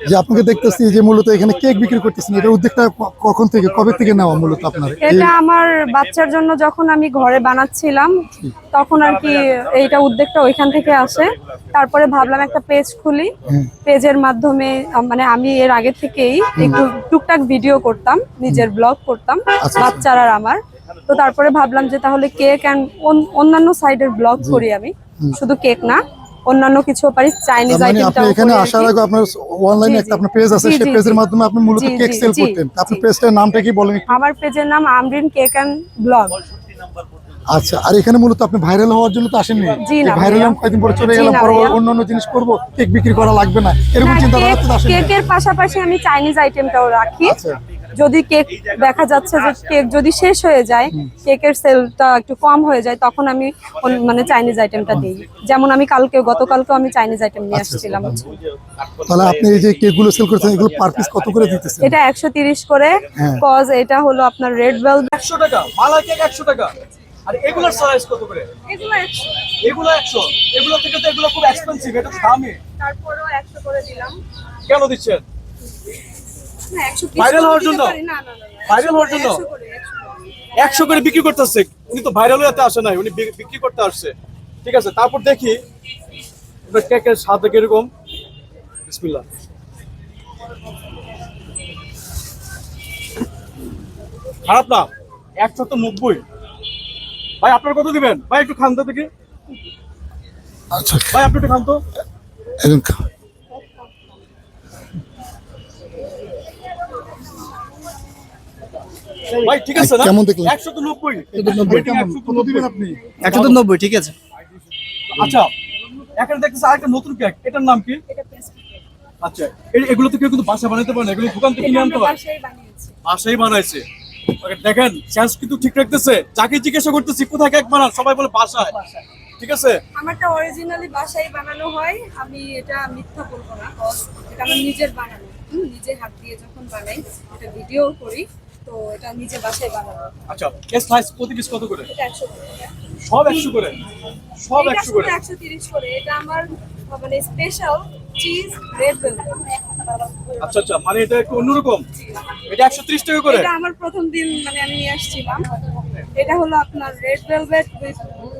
যে আপনাকে দেখতেছি যে মূলত এখানে কেক বিক্রি করতেছেন, এটা উদ্যোগটা কখন থেকে কবে থেকে নেওয়া মূলত আপনার? এটা আমার বাচ্চার জন্য যখন আমি ঘরে বানাচ্ছিলাম তখন আর কি এইটা উদ্যোগটা ওইখান থেকে আসে। তারপরে ভাবলাম একটা পেজ খুলি, পেজের মাধ্যমে মানে আমি এর আগে থেকেই একটু টুকটাক ভিডিও করতাম, নিজের ব্লগ করতাম বাচ্চার আর আমার। তো তারপরে ভাবলাম যে তাহলে কেক এন্ড অন্যান্য সাইডের ব্লগ করি আমি, শুধু কেক না অন্যান্য কিছু পারি, চাইনিজ মানে আপনি এখানে আসার আগে আপনার অনলাইনে একটা আপনার পেজ আছে, সেই পেজের মাধ্যমে আপনি মূলত কেক সেল করতেন। আপনার পেজটার নামটা কি বলেন? আমার পেজের নাম আমরিন কেক এন্ড ব্লগ। আচ্ছা, আর এখানে মূলত আপনি ভাইরাল হওয়ার জন্য তো আসেননি? ভাইরাল হলাম, কয়েকদিন পরে চলে গেলাম, পরে অন্যান্য জিনিস করব, কেক বিক্রি করা লাগবে না, এরকম চিন্তা ভাবনা তো আসেনি? কেকের পাশাপাশি আমি চাইনিজ আইটেমটাও রাখি। যদি কেক দেখা যাচ্ছে যে কেক যদি শেষ হয়ে যায়, কেকের সেলটা একটু কম হয়ে যায়, তখন আমি মানে চাইনিজ আইটেমটা দিই। যেমন আমি গতকালকে আমি চাইনিজ আইটেম নিয়ে আসছিলাম। তাহলে আপনি এই যে কেকগুলো সেল করছেন, এগুলো পার পিস কত করে দিতেছেন? এটা 130 করে, কজ এটা হলো আপনার রেড ভেলভেট 100 টাকা, মালা কেক 100 টাকা। আর এগুলোর সাইজ কত করে? এগুলো 100। এগুলো 100। এগুলো থেকে তো এগুলো খুব এক্সপেন্সিভ, এটা দামি। তারপরেও 100 করে দিলাম। কেন দিচ্ছেন? না 120 ভাইরাল হওয়ার জন্য? না, ভাইরাল হওয়ার জন্য 100 করে বিক্রি করতেছে। উনি তো ভাইরাল হতে আসে নাই, উনি বিক্রি করতে আসছে। ঠিক আছে, তারপর দেখি এবার কেকের স্বাদ কিরকম। বিসমিল্লাহ। খারাপ না, 190। ভাই আপনার কত দিবেন? ভাই একটু খান তো দেখি। আচ্ছা ভাই আপনি একটু খান তো। ভাই ঠিক আছে না? কেমন দেখলেন? 190। 190 কেমন? কত দিবেন আপনি? 190 ঠিক আছে। আচ্ছা, এখানে দেখতেছি আরেকটা নতুন কেক, এটার নাম কি? আচ্ছা, এগুলো তো কেউ কিন্তু বাসায় বানাতে পারে না, এগুলো দোকান থেকে কিনে আনতে হয়। বাসায় বানাইছে। দেখেন সেন্স কিন্তু ঠিক রাখতেছে। যাকে জিজ্ঞাসা করতেছি কোথায় কেক বানান, সবাই বলে বাসায়। ঠিক আছে, আমারটা অরিজিনালি বাসায় বানানো হয়, আমি এটা মিথ্যা বলবো না, এটা আমার নিজের বানানো, নিজে হাত দিয়ে যখন বানাই, এটা ভিডিও করি, তো এটা নিজে বাসায় বানানো। আচ্ছা, এই স্লাইস প্রতি পিস কত করে? এটা 100 করে। সব 100 করে? সব 100 করে? 130 করে। এটা আমার মানে স্পেশাল চিজ রেড ভেলভেট। আচ্ছা আচ্ছা, মানে এটা একটু অন্যরকম। এটা 130 টাকা করে? এটা আমার প্রথম দিন মানে আমি নিয়ে আসছিলাম। এটা হলো আপনার red velvet with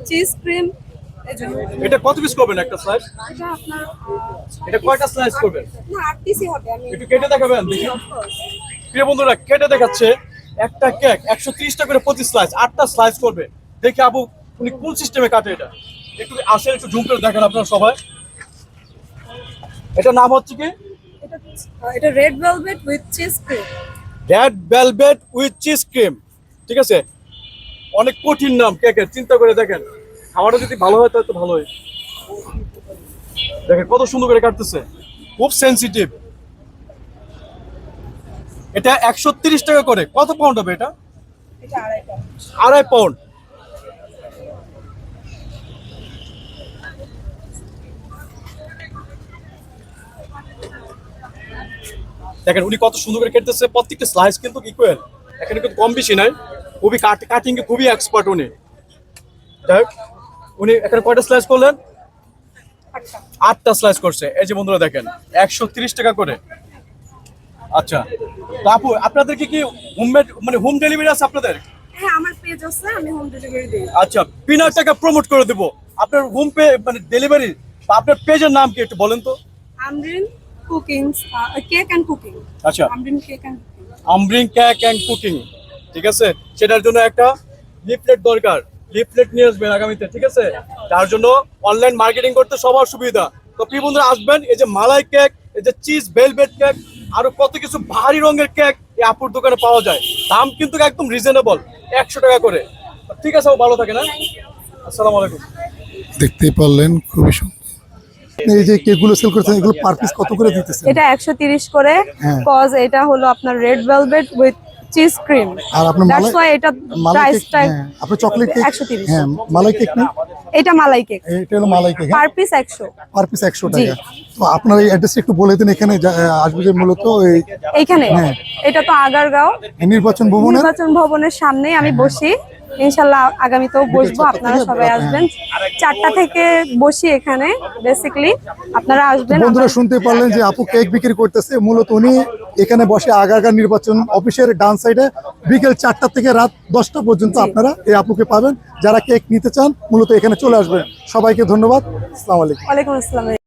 cheese cream. এটা কত পিস করবেন একটা স্লাইস? এটা আপনার এটা কয়টা স্লাইস করবেন? না 8 পিসই হবে। আমি একটু কেটে দেখাবেন দেখি। প্রিয় বন্ধুরা, কেটে দেখাচ্ছে। একটা কেক 130 টাকা করে প্রতি স্লাইস, 8টা স্লাইস করবে। দেখি আবু উনি কোন সিস্টেমে কাটে এটা। একটু আসেন, একটু জুম করে দেখেন আপনারা সবাই। এটার নাম হচ্ছে কি? এটা red velvet with cheese cream. Red velvet with cheese cream. ঠিক আছে, অনেক কঠিন নাম কেকের, চিন্তা করে দেখেন। খাওয়াটা যদি ভালো হয় তাহলে তো ভালোই। দেখেন কত সুন্দর করে কাটতেছে, খুব সেনসিটিভ। এটা 130 টাকা করে। কত পাউন্ড হবে এটা? এটা 2.5 পাউন্ড। 2.5 পাউন্ড। দেখেন উনি কত সুন্দর করে কেটেছে, প্রত্যেকটা স্লাইস কিন্তু ইকুয়াল, এখানে কিন্তু কম বেশি নাই। খুবই কাটিং এ খুবই এক্সপার্ট উনি। দেখ উনি এখানে কয়টা স্লাইস করলেন? 8টা স্লাইস করছে। এই যে বন্ধুরা দেখেন 130 টাকা করে। আচ্ছা, তো আপু আপনাদের কি হোমমেড মানে হোম ডেলিভারি আছে আপনাদের? হ্যাঁ, আমার পেজ আছে, আমি হোম ডেলিভারি দেই। আচ্ছা, বিনা টাকা প্রমোট করে দেব। আপনার হোম পে মানে ডেলিভারি, আপনার পেজের নাম কি একটু বলেন তো? Amrin cooking cake and cooking. আচ্ছা, Amrin cake and Amrin cake and cooking. ঠিক আছে, সেটার জন্য একটা লিফলেট দরকার, লিফলেট নিয়ে আসবেন আগামীতে। ঠিক আছে, তার জন্য অনলাইন মার্কেটিং করতে সবার সুবিধা। তো প্রিয় বন্ধুরা আসবেন, এই যে মালাই কেক, এই যে চিজ ভেলভেট কেক, আরো কত কিছু ভারী রঙের কেক এই আপুর দোকানে পাওয়া যায়। দাম কিন্তু একদম রিজনেবল, 100 টাকা করে। ঠিক আছে, ভালো থাকে না? আসসালামু আলাইকুম। দেখতেই পারলেন খুবই সুন্দর। এই যে কেকগুলো সেল করছেন, এগুলো পার পিস কত করে দিতেছেন? এটা 130 করে, কজ এটা হলো আপনার red velvet with cheese cream. আর আপনার দ্যাটস ওয়াই এটা প্রাইসটা আপনার চকলেট কেক 130। হ্যাঁ, মালাই কেক না? এটা মালাই কেক। এটা হলো malai cake. Per piece 100। Per piece 100 টাকা। তো আপনার এই অ্যাড্রেস একটু বলে দিন, এখানে আসবে যে মূলত এইখানে। এটা তো আগারগাঁও নির্বাচন ভবনের সামনে আমি বসি। ইনশাল্লাহ আগামীতেও বসবো, 4টা আপনারা থেকে সবাই রাত, আসবেন। 4টা থেকে বসি এখানে বেসিক্যালি, আপনারা আসবেন। বন্ধুরা শুনতে পারলেন যে আপু কেক বিক্রি করতেছে। মূলত উনি এখানে বসে আগারগাঁও নির্বাচন অফিসের ডান সাইডে বিকেল 4টা থেকে রাত 10টা পর্যন্ত আপনারা এই আপুকে পাবেন। যারা কেক নিতে চান মূলত এখানে চলে আসবেন। সবাইকে ধন্যবাদ। আসসালামু আলাইকুম। ওয়ালাইকুম আসসালাম।